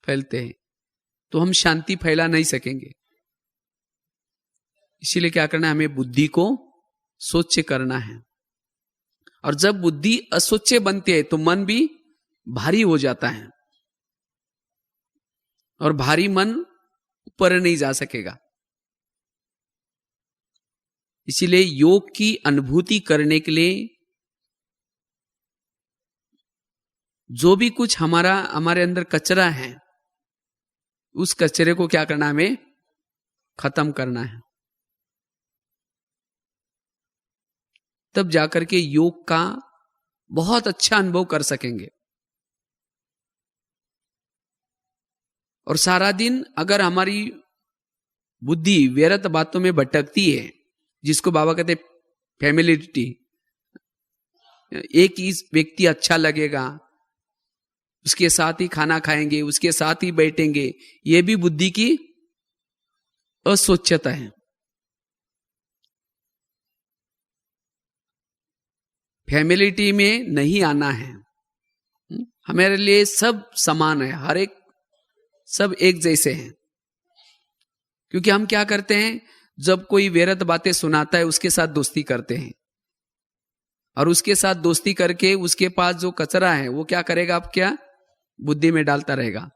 फैलते हैं, तो हम शांति फैला नहीं सकेंगे। इसीलिए क्या करना है, हमें बुद्धि को सोच करना है। और जब बुद्धि असोच्य बनती है तो मन भी भारी हो जाता है, और भारी मन ऊपर नहीं जा सकेगा। इसीलिए योग की अनुभूति करने के लिए जो भी कुछ हमारे अंदर कचरा है, उस कचरे को क्या करना है, हमें खत्म करना है। तब जाकर के योग का बहुत अच्छा अनुभव कर सकेंगे। और सारा दिन अगर हमारी बुद्धि व्यर्थ बातों में भटकती है, जिसको बाबा कहते फैमिलिटी, एक ही व्यक्ति अच्छा लगेगा, उसके साथ ही खाना खाएंगे, उसके साथ ही बैठेंगे, यह भी बुद्धि की अस्वच्छता है। फैमिलिटी में नहीं आना है। हमारे लिए सब समान है, हर एक सब एक जैसे हैं। क्योंकि हम क्या करते हैं, जब कोई व्यर्थ बातें सुनाता है उसके साथ दोस्ती करते हैं, और उसके साथ दोस्ती करके उसके पास जो कचरा है वो क्या करेगा, आप क्या बुद्धि में डालता रहेगा।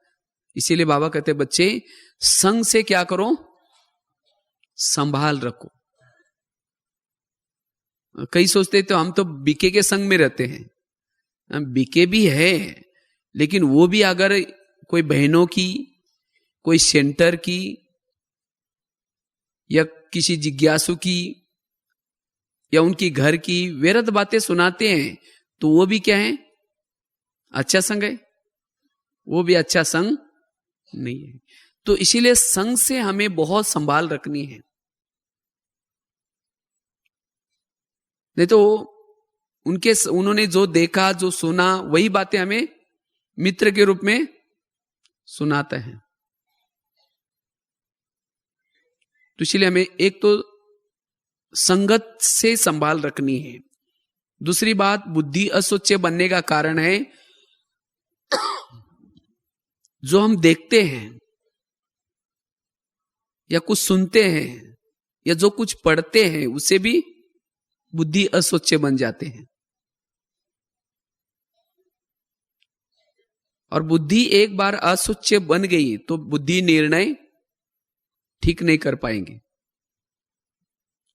इसीलिए बाबा कहते बच्चे संग से क्या करो, संभाल रखो। कई सोचते तो हम तो बीके के संग में रहते हैं, बीके भी है, लेकिन वो भी अगर कोई बहनों की, कोई सेंटर की, या किसी जिज्ञासु की, या उनकी घर की व्यर्थ बातें सुनाते हैं, तो वो भी क्या है, अच्छा संग है, वो भी अच्छा संग नहीं है। तो इसीलिए संग से हमें बहुत संभाल रखनी है। नहीं तो उन्होंने जो देखा, जो सुना, वही बातें हमें मित्र के रूप में सुनाता है। तो इसलिए हमें एक तो संगत से संभाल रखनी है। दूसरी बात, बुद्धि असोच्य बनने का कारण है जो हम देखते हैं या कुछ सुनते हैं या जो कुछ पढ़ते हैं, उससे भी बुद्धि असोच्य बन जाते हैं। और बुद्धि एक बार असोच्य बन गई तो बुद्धि निर्णय ठीक नहीं कर पाएंगे,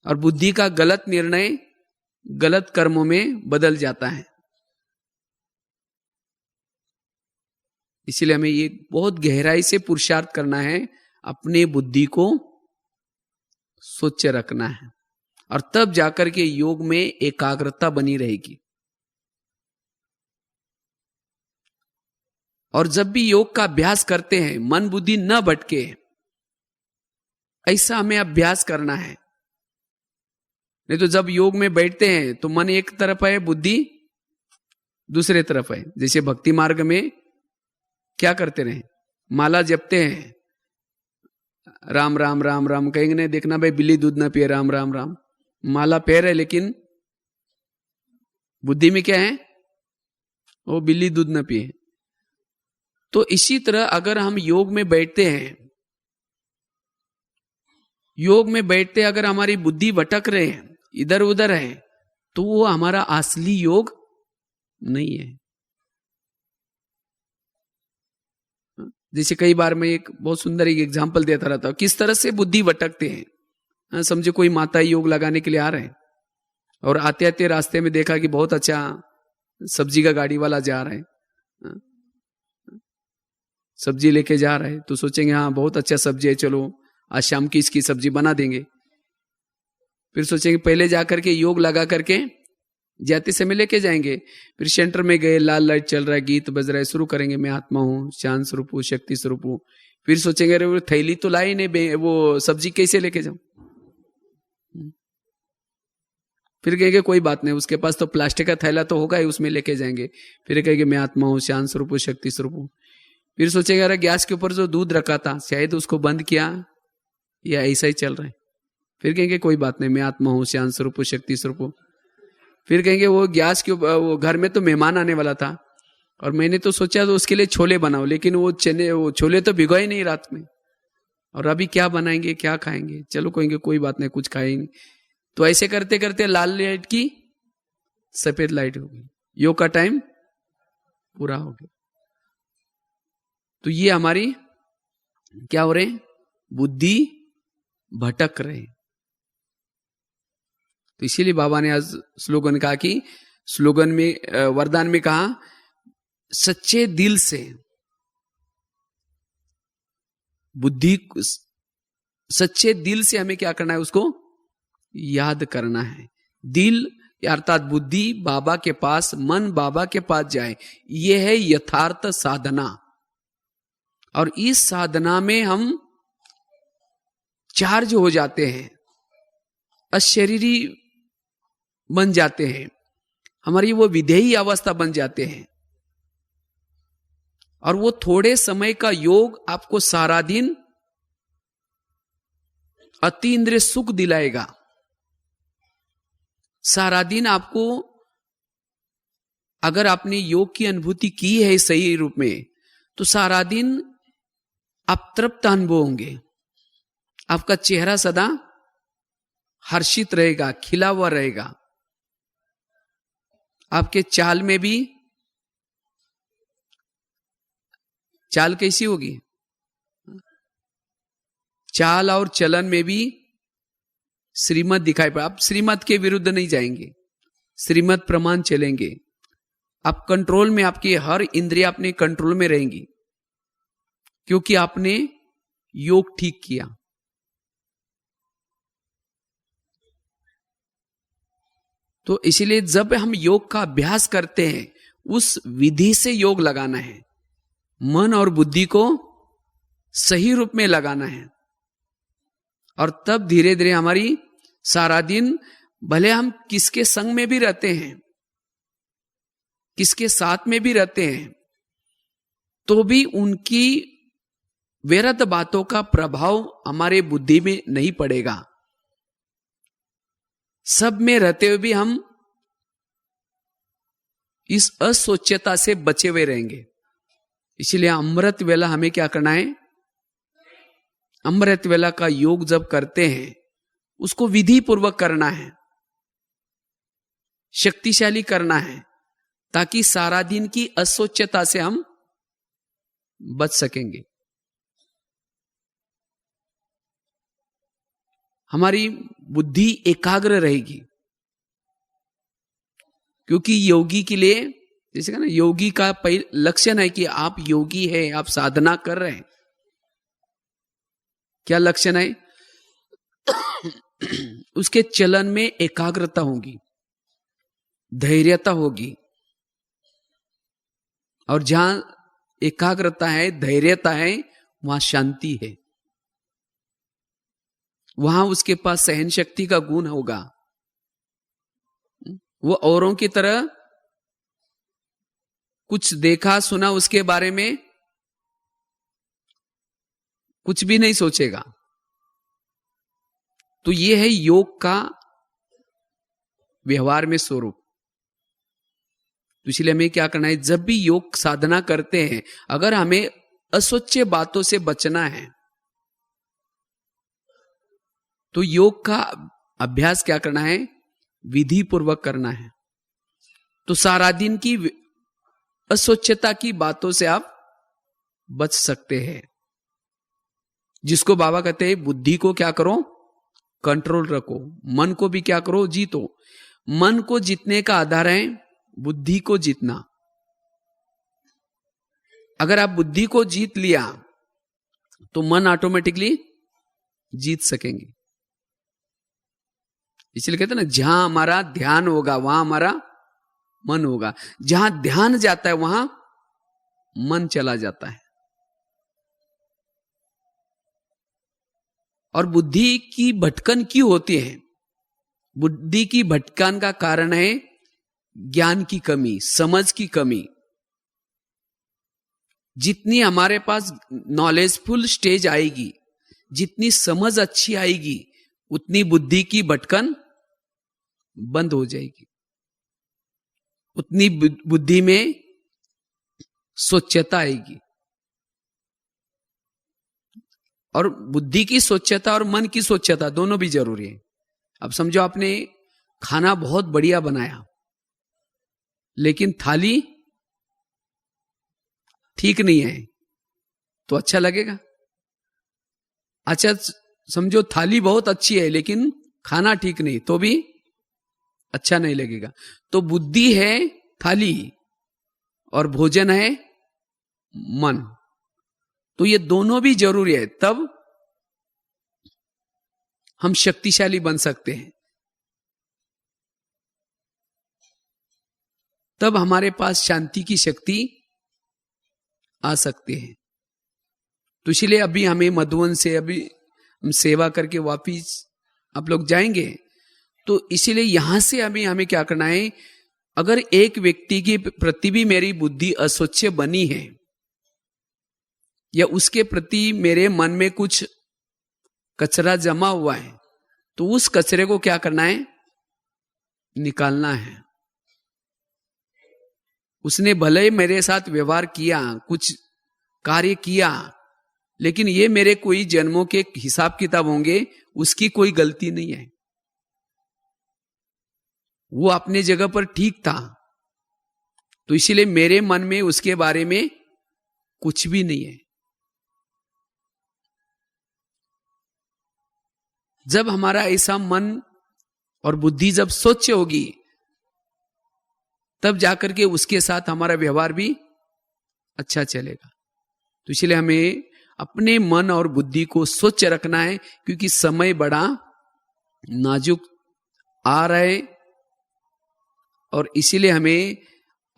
और बुद्धि का गलत निर्णय गलत कर्मों में बदल जाता है। इसलिए हमें ये बहुत गहराई से पुरुषार्थ करना है, अपने बुद्धि को स्वच्छ रखना है, और तब जाकर के योग में एकाग्रता बनी रहेगी। और जब भी योग का अभ्यास करते हैं, मन बुद्धि न भटके, ऐसा हमें अभ्यास करना है। नहीं तो जब योग में बैठते हैं तो मन एक तरफ है, बुद्धि दूसरे तरफ है। जैसे भक्ति मार्ग में क्या करते रहे, माला जपते हैं, राम राम राम राम कहेंगे, नहीं देखना भाई बिल्ली दूध ना पिए, राम राम राम। माला पैर है लेकिन बुद्धि में क्या है, वो बिल्ली दूध ना पिए। तो इसी तरह अगर हम योग में बैठते हैं, योग में बैठते अगर हमारी बुद्धि भटक रहे हैं, इधर उधर है, तो वो हमारा असली योग नहीं है। जैसे कई बार मैं एक बहुत सुंदर एक एग्जांपल देता रहता हूं, किस तरह से बुद्धि भटकते हैं। समझे कोई माता योग लगाने के लिए आ रहे हैं और आते आते रास्ते में देखा कि बहुत अच्छा सब्जी का गाड़ी वाला जा रहा है, सब्जी लेके जा रहा है, तो सोचेंगे हाँ बहुत अच्छा सब्जी है, चलो आज शाम की इसकी सब्जी बना देंगे। फिर सोचेंगे पहले जाकर के योग लगा करके जाते समय लेके जाएंगे। फिर सेंटर में गए, लाल लाइट चल रहा है, गीत बज रहा है, शुरू करेंगे मैं आत्मा हूं, शांत स्वरूप हूं, शक्ति स्वरूप हूं। फिर सोचेंगे अरे वो थैली तो लाई नहीं, वो सब्जी कैसे लेके जाऊं। फिर कहेंगे कोई बात नहीं, उसके पास तो प्लास्टिक का थैला तो होगा ही, उसमें लेके जाएंगे। फिर कहेंगे मैं आत्मा हूं, शांत स्वरूप हूं, शक्ति स्वरूप हूं। फिर सोचेंगे अरे गैस के ऊपर जो दूध रखा था शायद उसको बंद किया या ऐसा ही चल रहा है। फिर कहेंगे कोई बात नहीं, मैं आत्मा हूं, शांत स्वरूप हूं, शक्ति स्वरूप हूं। फिर कहेंगे वो गैस के वो घर में तो मेहमान आने वाला था और मैंने तो सोचा तो उसके लिए छोले बनाओ, लेकिन वो छोले तो भिगोए नहीं रात में, और अभी क्या बनाएंगे, क्या खाएंगे। चलो कहेंगे कोई बात नहीं, कुछ खाएंगे। तो ऐसे करते करते लाल लाइट की सफेद लाइट हो गई, योग का टाइम पूरा हो गया। तो ये हमारी क्या हो रहे हैं, बुद्धि भटक रहे। तो इसीलिए बाबा ने आज स्लोगन कहा कि स्लोगन में वरदान में कहा सच्चे दिल से बुद्धि, सच्चे दिल से हमें क्या करना है, उसको याद करना है। दिल अर्थात बुद्धि बाबा के पास, मन बाबा के पास जाए, यह है यथार्थ साधना। और इस साधना में हम चार्ज हो जाते हैं, अशरीरी बन जाते हैं, हमारी वो विधेयी अवस्था बन जाते हैं। और वो थोड़े समय का योग आपको सारा दिन अतीन्द्रिय सुख दिलाएगा। सारा दिन आपको, अगर आपने योग की अनुभूति की है सही रूप में, तो सारा दिन आप तृप्त अनुभव होंगे। आपका चेहरा सदा हर्षित रहेगा, खिला हुआ रहेगा। आपके चाल में भी, चाल कैसी होगी, चाल और चलन में भी श्रीमत दिखाई पड़ा। आप श्रीमत के विरुद्ध नहीं जाएंगे, श्रीमत प्रमाण चलेंगे। आप कंट्रोल में, आपकी हर इंद्रिया अपने कंट्रोल में रहेंगी, क्योंकि आपने योग ठीक किया। तो इसीलिए जब हम योग का अभ्यास करते हैं, उस विधि से योग लगाना है, मन और बुद्धि को सही रूप में लगाना है। और तब धीरे धीरे हमारी सारा दिन, भले हम किसके संग में भी रहते हैं, किसके साथ में भी रहते हैं, तो भी उनकी व्यर्थ बातों का प्रभाव हमारे बुद्धि में नहीं पड़ेगा। सब में रहते हुए भी हम इस असोच्यता से बचे हुए रहेंगे। इसलिए अमृत वेला हमें क्या करना है, अमृत वेला का योग जब करते हैं, उसको विधि पूर्वक करना है, शक्तिशाली करना है, ताकि सारा दिन की असोच्यता से हम बच सकेंगे। हमारी बुद्धि एकाग्र रहेगी, क्योंकि योगी के लिए, जैसे कहा ना, योगी का लक्षण है कि आप योगी है, आप साधना कर रहे हैं। क्या लक्षण है? उसके चलन में एकाग्रता होगी, धैर्यता होगी। और जहां एकाग्रता है, धैर्यता है, वहां शांति है, वहां उसके पास सहन शक्ति का गुण होगा। वो औरों की तरह कुछ देखा सुना उसके बारे में कुछ भी नहीं सोचेगा। तो ये है योग का व्यवहार में स्वरूप। तो इसलिए हमें क्या करना है, जब भी योग साधना करते हैं, अगर हमें अस्वच्छ बातों से बचना है तो योग का अभ्यास क्या करना है, विधि पूर्वक करना है। तो सारा दिन की अस्वच्छता की बातों से आप बच सकते हैं, जिसको बाबा कहते हैं बुद्धि को क्या करो, कंट्रोल रखो। मन को भी क्या करो, जीतो। मन को जीतने का आधार है बुद्धि को जीतना। अगर आप बुद्धि को जीत लिया तो मन ऑटोमेटिकली जीत सकेंगे। इसलिए कहते हैं ना, जहां हमारा ध्यान होगा वहां हमारा मन होगा। जहां ध्यान जाता है वहां मन चला जाता है। और बुद्धि की भटकन क्यों होती है? बुद्धि की भटकन का कारण है ज्ञान की कमी, समझ की कमी। जितनी हमारे पास नॉलेजफुल स्टेज आएगी, जितनी समझ अच्छी आएगी, उतनी बुद्धि की भटकन बंद हो जाएगी, उतनी बुद्धि में स्वच्छता आएगी। और बुद्धि की स्वच्छता और मन की स्वच्छता दोनों भी जरूरी है। अब समझो आपने खाना बहुत बढ़िया बनाया, लेकिन थाली ठीक नहीं है, तो अच्छा लगेगा? अच्छा समझो थाली बहुत अच्छी है लेकिन खाना ठीक नहीं, तो भी अच्छा नहीं लगेगा। तो बुद्धि है थाली और भोजन है मन, तो ये दोनों भी जरूरी है, तब हम शक्तिशाली बन सकते हैं। तब हमारे पास शांति की शक्ति आ सकती है। तो इसलिए अभी हमें मधुवन से अभी हम सेवा करके वापिस आप लोग जाएंगे, तो इसीलिए यहां से हमें क्या करना है, अगर एक व्यक्ति के प्रति भी मेरी बुद्धि अस्वच्छ बनी है या उसके प्रति मेरे मन में कुछ कचरा जमा हुआ है, तो उस कचरे को क्या करना है, निकालना है। उसने भले मेरे साथ व्यवहार किया, कुछ कार्य किया, लेकिन ये मेरे कोई जन्मों के हिसाब किताब होंगे, उसकी कोई गलती नहीं है। वो अपने जगह पर ठीक था, तो इसीलिए मेरे मन में उसके बारे में कुछ भी नहीं है। जब हमारा ऐसा मन और बुद्धि जब स्वच्छ होगी, तब जाकर के उसके साथ हमारा व्यवहार भी अच्छा चलेगा। तो इसलिए हमें अपने मन और बुद्धि को स्वच्छ रखना है, क्योंकि समय बड़ा नाजुक आ रहा है। और इसीलिए हमें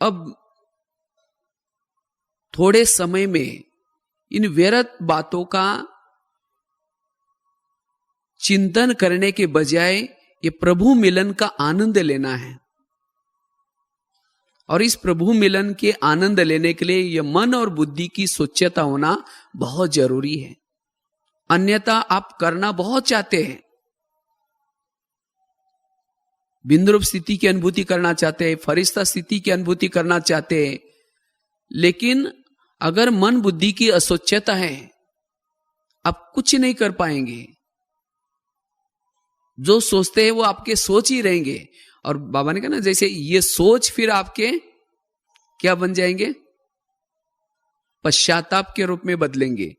अब थोड़े समय में इन व्यर्थ बातों का चिंतन करने के बजाय ये प्रभु मिलन का आनंद लेना है। और इस प्रभु मिलन के आनंद लेने के लिए यह मन और बुद्धि की स्वच्छता होना बहुत जरूरी है। अन्यथा आप करना बहुत चाहते हैं, बिंद्रूप स्थिति की अनुभूति करना चाहते हैं, फरिश्ता स्थिति की अनुभूति करना चाहते हैं, लेकिन अगर मन बुद्धि की अस्वच्छता है, आप कुछ नहीं कर पाएंगे। जो सोचते हैं वो आपके सोच ही रहेंगे। और बाबा ने कहा ना, जैसे ये सोच फिर आपके क्या बन जाएंगे, पश्चाताप के रूप में बदलेंगे।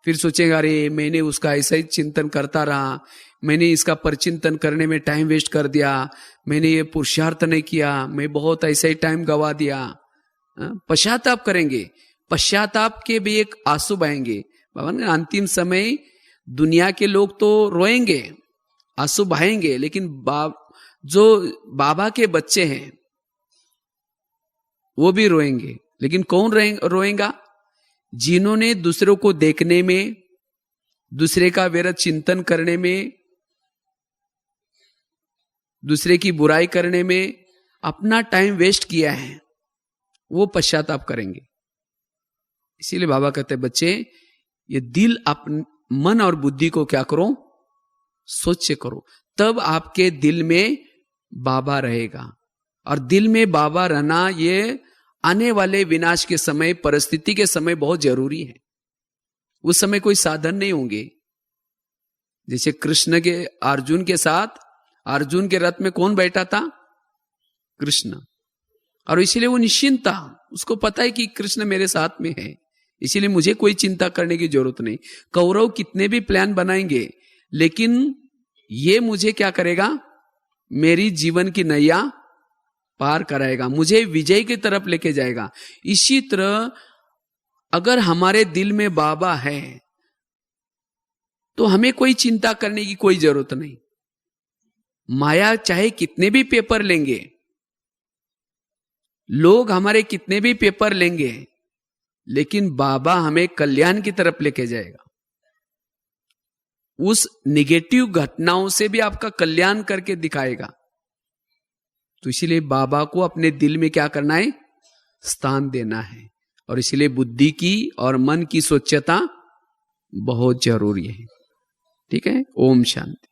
फिर सोचेंगे अरे मैंने उसका ऐसा ही चिंतन करता रहा, मैंने इसका परचिंतन करने में टाइम वेस्ट कर दिया, मैंने ये पुरुषार्थ नहीं किया, मैं बहुत ऐसा ही टाइम गवा दिया। पश्चाताप करेंगे, पश्चाताप के भी एक आंसू बहेंगे। बाबा ने अंतिम समय दुनिया के लोग तो रोएंगे, आंसू बहाएंगे, लेकिन जो बाबा के बच्चे हैं वो भी रोएंगे। लेकिन कौन रोएगा? जिन्होंने दूसरों को देखने में, दूसरे का व्यर्थ चिंतन करने में, दूसरे की बुराई करने में, अपना टाइम वेस्ट किया है, वो पश्चाताप करेंगे। इसीलिए बाबा कहते हैं बच्चे, ये दिल मन और बुद्धि को क्या करो, स्वच्छ करो, तब आपके दिल में बाबा रहेगा। और दिल में बाबा रहना ये आने वाले विनाश के समय, परिस्थिति के समय बहुत जरूरी है। उस समय कोई साधन नहीं होंगे। जैसे कृष्ण के अर्जुन के साथ, अर्जुन के रथ में कौन बैठा था, कृष्ण, और इसलिए वो निश्चिंत था, उसको पता है कि कृष्ण मेरे साथ में है, इसीलिए मुझे कोई चिंता करने की जरूरत नहीं। कौरव कितने भी प्लान बनाएंगे, लेकिन ये मुझे क्या करेगा, मेरी जीवन की नैया पार कराएगा, मुझे विजय की तरफ लेके जाएगा। इसी तरह अगर हमारे दिल में बाबा है तो हमें कोई चिंता करने की कोई जरूरत नहीं। माया चाहे कितने भी पेपर लेंगे, लोग हमारे कितने भी पेपर लेंगे, लेकिन बाबा हमें कल्याण की तरफ लेके जाएगा। उस निगेटिव घटनाओं से भी आपका कल्याण करके दिखाएगा। तो इसीलिए बाबा को अपने दिल में क्या करना है, स्थान देना है। और इसलिए बुद्धि की और मन की स्वच्छता बहुत जरूरी है। ठीक है, ओम शांति।